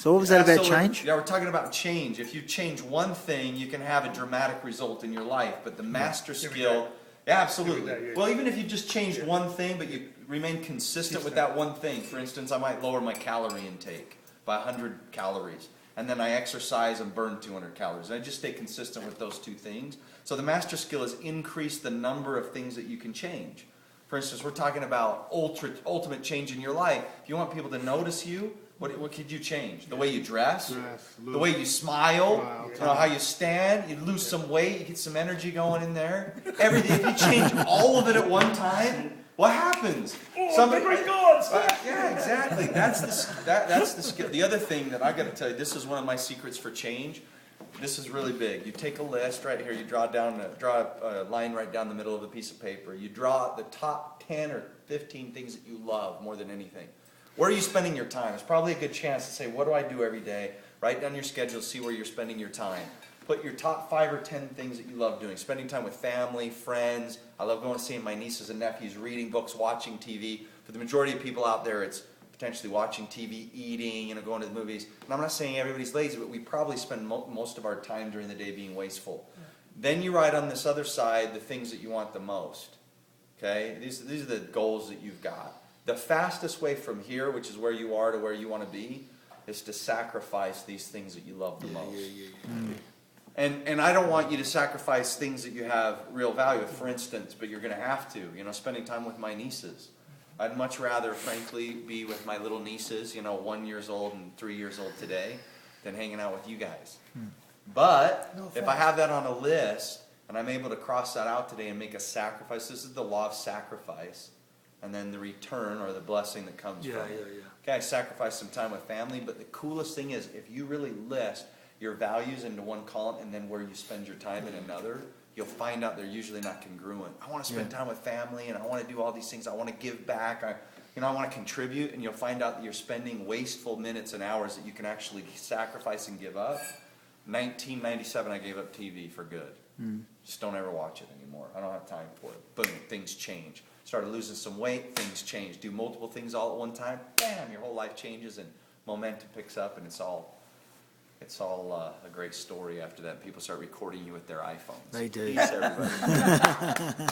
So what was that about Absolutely. change? Yeah, we're talking about change. If you change one thing, you can have a dramatic result in your life. But the master skill, yeah, absolutely. Well, even if you just changed one thing, but you remain consistent with that one thing. For instance, I might lower my calorie intake by 100 calories. And then I exercise and burn 200 calories. And I just stay consistent with those two things. So the master skill is increase the number of things that you can change. For instance, we're talking about ultimate change in your life. If you want people to notice you, what could you change? The way you dress, the way you smile, you know, how you stand, you lose some weight, you get some energy going in there. Everything. If you change all of it at one time, what happens? Yeah, exactly. That's the skill. The other thing that I got to tell you, this is one of my secrets for change. This is really big. You take a list right here. You draw a line right down the middle of a piece of paper. You draw the top 10 or 15 things that you love more than anything. Where are you spending your time? It's probably a good chance to say, what do I do every day? Write down your schedule, see where you're spending your time. Put your top 5 or 10 things that you love doing. Spending time with family, friends. I love going to see my nieces and nephews, reading books, watching TV. For the majority of people out there, it's potentially watching TV, eating, going to the movies. And I'm not saying everybody's lazy, but we probably spend most of our time during the day being wasteful. Then you write on this other side the things that you want the most. Okay? These are the goals that you've got. The fastest way from here, which is where you are to where you want to be, is to sacrifice these things that you love the most. And I don't want you to sacrifice things that you have real value with, for instance, but you're going to have to. Spending time with my nieces. I'd much rather, frankly, be with my little nieces, 1 year old and 3 years old today, than hanging out with you guys. But if I have that on a list, and I'm able to cross that out today and make a sacrifice, this is the law of sacrifice. And then the return or the blessing that comes from it. Okay, I sacrifice some time with family, but the coolest thing is if you really list your values into one column and then where you spend your time in another, you'll find out they're usually not congruent. I want to spend time with family and I want to do all these things. I want to give back. I want to contribute, and you'll find out that you're spending wasteful minutes and hours that you can actually sacrifice and give up. 1997, I gave up TV for good. Just don't ever watch it anymore. I don't have time for it. Boom, things change. Started losing some weight, things change. Do multiple things all at one time, bam, your whole life changes and momentum picks up, and it's all a great story after that. People start recording you with their iPhones. They do. Peace, everybody.